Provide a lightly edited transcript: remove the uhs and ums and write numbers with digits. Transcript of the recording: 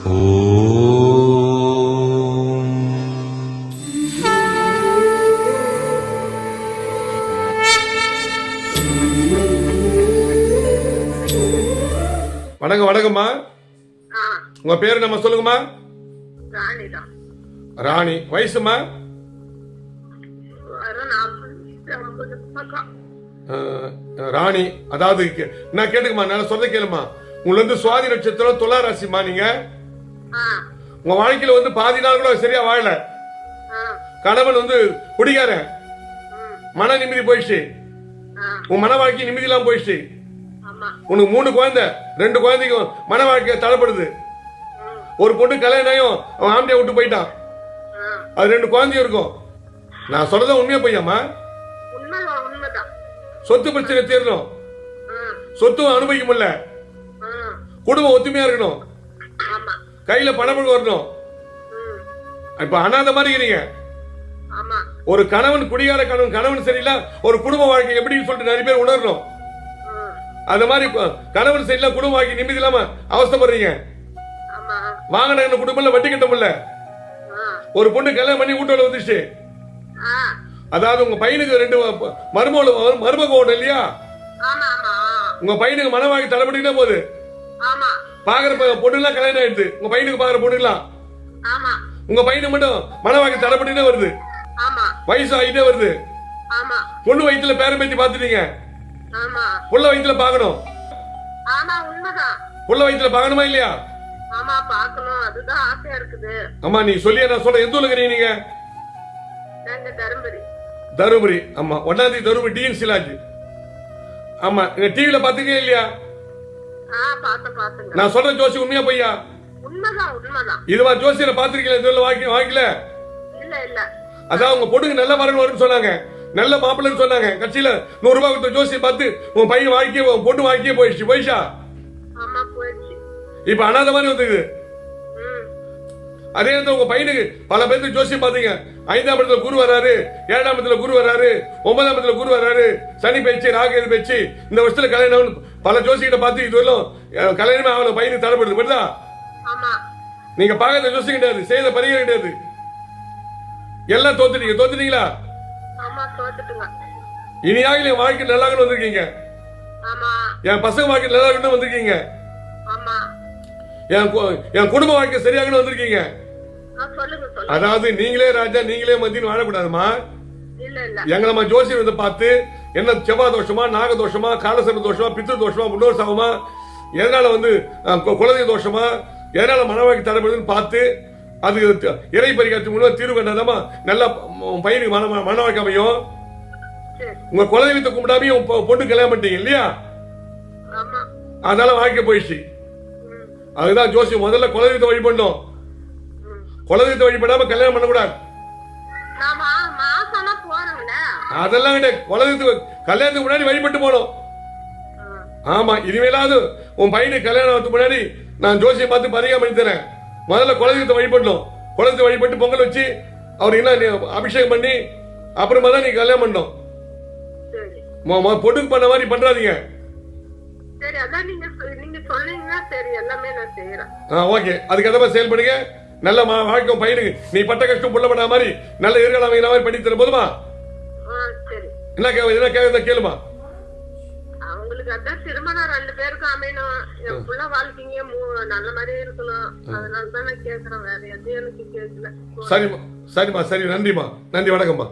வணக்கம். வணக்கம்மா. உங்க பேரு நம்ம சொல்லுங்கம்மா. ராணி. வயசுமா? ராணி. அதாவது நான் கேட்டுக்கமா, நான் சொல்ல கேளுமா. உங்களுக்கு வந்து சுவாதி நட்சத்திரம், துலா ராசிமா. நீங்க உங்க வாழ்க்கையில வந்து பாதி நாள் கூட சரியா வாழல. கணவன் வந்து குடிகாரன், மன நிம்மதி போயிடுச்சு. உன் மன வாழ்க்கை நிம்மதி இல்லாம போயிடுச்சு. உனக்கு 3 குழந்தை, 2 குழந்தைக்கும் மன வாழ்க்கை தடைப்படுது. ஒரு பொண்ணு கல்யாணம் அவன் ஆம்பியா விட்டு போயிட்டான். அது 2 குழந்தையும் இருக்கும். நான் சொல்றத உண்மையா பொய்யாமா? சொத்து பிரச்சனை தீரணும், சொத்து அனுபவிக்க முடியல, குடும்பம் ஒத்துமையா இருக்கணும், கையில பணம் வரணும். இப்ப அனாத மாதிரி இருக்கீங்க. ஒரு கணவன் குடிகார கணவன் சரியில்லை, ஒரு குடும்ப வாழ்க்கை எப்படின்னு சொல்லிட்டு நிறைய பேர் உணரணும். அந்த மாதிரி கணவன் சரியில்லை, குடும்ப வாழ்க்கை நிம்மதி இல்லாம அவஸ்தப்படுறீங்க. வாங்கின குடும்பம் வட்டி கட்ட முடியல. ஒரு பொண்ணு கல்யாணம் பண்ணி வீட்டோட வந்துச்சு. அதாவது உங்க பையனுக்கு 2 மருமக ஓடும் இல்லையா? உங்க பையனுக்கு மனவாக்கி தடைபட்டுக்கிட்டே போகுது. பாக்குற பொண்ணு எல்லாம் கல்யாணம் ஆயிடுது. உங்க பையனுக்கு பாக்குற பொண்ணு எல்லாம் உங்க பையனுக்கு மட்டும் மனவாக்கி தடைபட்டுக்கிட்டே வருது. வயசு ஆகிட்டே வருது. பொண்ணு வயிற்றுல பேரம் பேத்தி பாத்துட்டீங்க. புள்ள வயிற்றுல பாக்கணும். புள்ள வயிற்றுல பாக்கணுமா இல்லையா? ஆமா, நீ சொல்லி நான் சொல்றேன். எந்த ஊர்ல இருக்கீங்க நீங்க? தருமபுரி. ஆமா, 1ஆம் தேதி தருமபுரி டிஎன்சி லாட்ஜ். ஆமா, நீங்க டிவில பாத்துக்கீங்க இல்லையா? நான் சொல்ற ஜோசி உண்மையா பொய்யா? இது மாதிரி ஜோசியில பாத்துருக்கீங்களா? வாங்கிக்கல. அதான் உங்க பொண்ணுக்கு நல்ல வரன் வரும்னு சொன்னாங்க, நல்ல மாப்பிள்ளைன்னு சொன்னாங்க. கட்சியில 100 ரூபாய் கொடுத்த ஜோசியை பார்த்து உன் பையன் வாழ்க்கையே, உன் பொண்ணு வாழ்க்கையே போயிடுச்சு. போயிடுச்சா? இப்ப அனாத மாதிரி வந்துக்குது. அதே நேரத்தில் உங்க பையனுக்கு பல பேருக்கு ஜோசியம் பாத்தீங்க. 5ஆம் இடத்துல குரு வராரு, 7ஆம் இடத்துல குரு வராரு, 9ஆம் இடத்துல குரு வராரு, சனி பேச்சு, ராகு பேச்சு. இந்த வருஷத்துல கல்யாணம் பல ஜோசிகிட்ட பார்த்து இதுவரையும் கல்யாணமே அவளை பையனுக்கு தடைப்படுது. புரியுதா? நீங்க பார்க்காத ஜோசியம் கிடையாது, செய்த பரிகாரம் கிடையாது. எல்லாம் தோத்துட்டீங்களா? இனியாக என் வாழ்க்கை நல்லா வந்திருக்கீங்க. என் பசங்க வாழ்க்கை நல்லா வந்திருக்கீங்க. என் குடும்ப வாழ்க்கை சரியாக வந்திருக்கீங்க. அதாவது நீங்களே ராஜா, நீங்களே மந்தின்னு வாழக்கூடாதுமா. எங்களை ஜோசியம் வந்து பார்த்து என்ன செவ்வாய் தோஷமா, நாக தோஷமா, காலசர்ப தோஷமா, பித்ரு தோஷமா, முன்னோர் சாபமா, எதனால வந்து குலதெய்வ தோஷமா, எதனால மனவாக்கி தடைப்படுதுன்னு பார்த்து அது இறை பரிகாரத்துக்கு முன்னாடி தீர்வு கண்டாதாமா நல்லா பையனுக்கு மனவாக்கி அமையும். உங்க குலதெய்வத்தை கும்பிடாம பொண்ணு கல்யாணம் பண்ணிட்டீங்க இல்லையா? அதனால வாழ்க்கை போயிடுச்சு. அதுதான் ஜோசியம். முதல்ல குலதெய்வத்தை வழிபடணும். குலதெய்வத்தை வழிபடாம கல்யாணம் பண்ணக்கூடாது. அதெல்லாம் கிடையாது. குலதெய்வத்துக்கு கல்யாணத்துக்கு முன்னாடி வழிபட்டு போனோம். ஆமா, இனிமேலாவது உன் பையனுக்கு கல்யாணத்துக்கு முன்னாடி நான் ஜோசியம் பார்த்து பரிகாரம் பண்ணி தரேன். முதல்ல குலதெய்வத்தை வழிபடணும். குலதெய்வத்தை வழிபட்டு பொங்கல் வச்சு அவருக்கு என்ன அபிஷேகம் பண்ணி அப்புறமா தான் நீ கல்யாணம் பண்ணணும். பொண்ணுக்கு பண்ண மாதிரி பண்றாதீங்க. ஓகே, அதுக்கு எதை செயல்படுங்க. நல்ல வாழ்க்கை பையனுக்கு நீ பட்ட கஷ்டம் புள்ள பண்ண மாதிரி நல்ல எதிர்காலம் அமைகிற மாதிரி பண்ணி தர போதுமா? என்ன கேட்க கேளுமா. அவங்களுக்கு அதான் திருமணம் 2 பேருக்கும் அமையணும். என் புள்ள வாழ்க்கைங்க நல்ல மாதிரியே இருக்கணும். அதனாலதான் நான் கேக்குறேன். வேற எதுவும் எனக்கு கேட்கல. சரிம்மா, சரி, நன்றிமா. நன்றி, வணக்கம்மா.